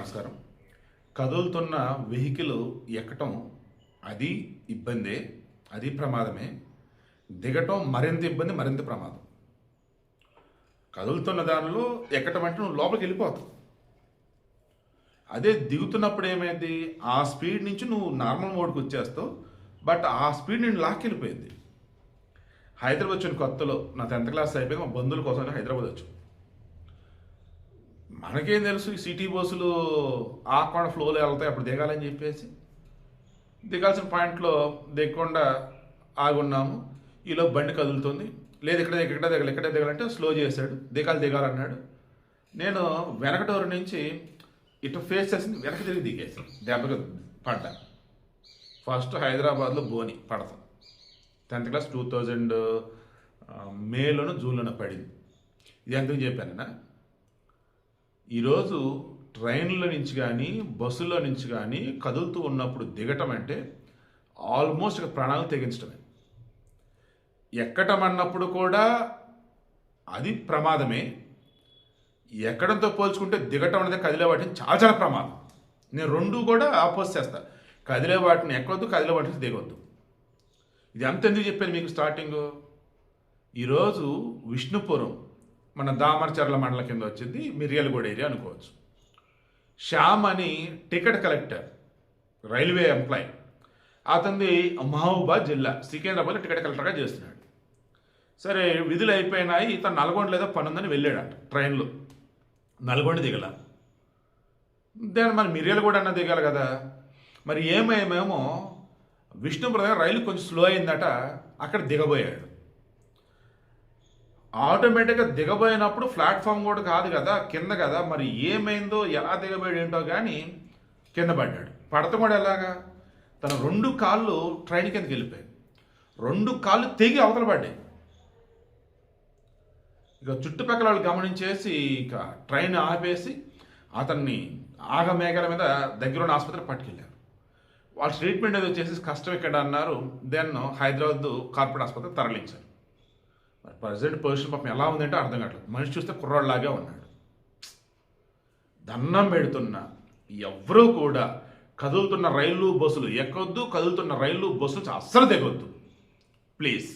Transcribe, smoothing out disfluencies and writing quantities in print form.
నమస్కారం. కదులుతున్న వెహికల్ ఎక్కటం అది ఇబ్బందే, అది ప్రమాదమే. దిగటం మరింత ఇబ్బంది, మరింత ప్రమాదం. కదులుతున్న దానిలో ఎక్కటం అంటే నువ్వు లోపలికి వెళ్ళిపోతావు. అదే దిగుతున్నప్పుడు ఏమైంది, ఆ స్పీడ్ నుంచి నువ్వు నార్మల్ మోడ్కి వచ్చేస్తావు. బట్ ఆ స్పీడ్ నేను లాక్కెళ్ళిపోయింది. హైదరాబాద్ వచ్చిన కొత్తలో నా 10th క్లాస్ అయిపోయింది. మా బంధువుల కోసం హైదరాబాద్ వచ్చాం. మనకేం తెలుసు, ఈ సిటీ బస్సులు ఆకుండా ఫ్లోలో వెళ్తాయి, అప్పుడు దిగాలని చెప్పేసి దిగాల్సిన పాయింట్లో దిగకుండా ఆగున్నాము. ఈలో బండి కదులుతుంది. లేదు ఇక్కడే దిగాలంటే స్లో చేశాడు. దిగాలన్నాడు. నేను వెనక డోర్ నుంచి ఇటు ఫేస్ చేసింది, వెనక తిరిగి దిగేసాను. దెబ్బకి పడ్డా. ఫస్ట్ హైదరాబాద్లో బోని పడతాం. 10th క్లాస్ 2000 మేలోనో జూన్లోనో పడింది. ఇది ఎందుకు చెప్పానన్నా, ఈరోజు ట్రైన్ల నుంచి కానీ బస్సులో నుంచి కానీ కదులుతూ ఉన్నప్పుడు దిగటం అంటే ఆల్మోస్ట్ ప్రాణాలు తెగించడమే. ఎక్కటం అన్నప్పుడు కూడా అది ప్రమాదమే. ఎక్కడంతో పోల్చుకుంటే దిగటం అనేది కదిలే వాటిని చాలా చాలా ప్రమాదం. నేను రెండు కూడా ఆపోజ్ చేస్తాను. కదిలే వాటిని ఎక్కొద్దు, కదిలే వాటిని దిగొద్దు. ఇది అంత ఎందుకు చెప్పాను మీకు స్టార్టింగ్. ఈరోజు విష్ణుపురం మన దామరచర్ల మండలం కింద వచ్చింది, మిర్యాలగూడ ఏరియా అనుకోవచ్చు. శ్యామ్ అని టికెట్ కలెక్టర్, రైల్వే ఎంప్లాయ్. అతనిది మహబూబాద్ జిల్లా సికింద్రాబాద్ టికెట్ కలెక్టర్గా చేస్తున్నాడు. సరే, విధులు అయిపోయినాయి. ఇతను నల్గొండ లేదో పని ఉందని వెళ్ళాడంట ట్రైన్లో. నల్గొండ దిగల. దాని మన మిర్యాలగూడ అన్న దిగాలి కదా. మరి ఏమేమో విష్ణుపురం రైలు కొంచెం స్లో అయిందట, అక్కడ దిగబోయాడు. ఆటోమేటిక్గా దిగబోయినప్పుడు ప్లాట్ఫామ్ కూడా కాదు కదా, కింద కదా. మరి ఏమైందో, ఎలా దిగబోయాడు ఏంటో కానీ కింద పడ్డాడు. పడత కూడా ఎలాగా, తన 2 కాళ్ళు ట్రైన్ కిందకి వెళ్ళిపోయాయి. 2 కాళ్ళు తెగి అవతల పడ్డాయి. ఇక చుట్టుపక్కల వాళ్ళు గమనించేసి ఇక ట్రైన్ ఆపేసి అతన్ని ఆగమేఘల మీద దగ్గరున్న ఆసుపత్రికి పట్టుకెళ్ళారు. వాళ్ళ ట్రీట్మెంట్ ఏదో చేసి కష్టం ఇక్కడ అన్నారు. దెన్ హైదరాబాద్ కార్పొరేట్ ఆసుపత్రికి తరలించారు. మరి ప్రజెంట్ పొజిషన్ పాపం ఎలా ఉందంటే అర్థం కావట్లేదు. మనిషి చూస్తే కుర్రాళ్ళలాగే ఉన్నాడు. దండం పెడుతున్నా, ఎవరూ కూడా కదులుతున్న రైళ్ళు బస్సులు ఎక్కొద్దు, కదులుతున్న రైళ్ళు బస్సులు అస్సలు దిగొద్దు ప్లీజ్.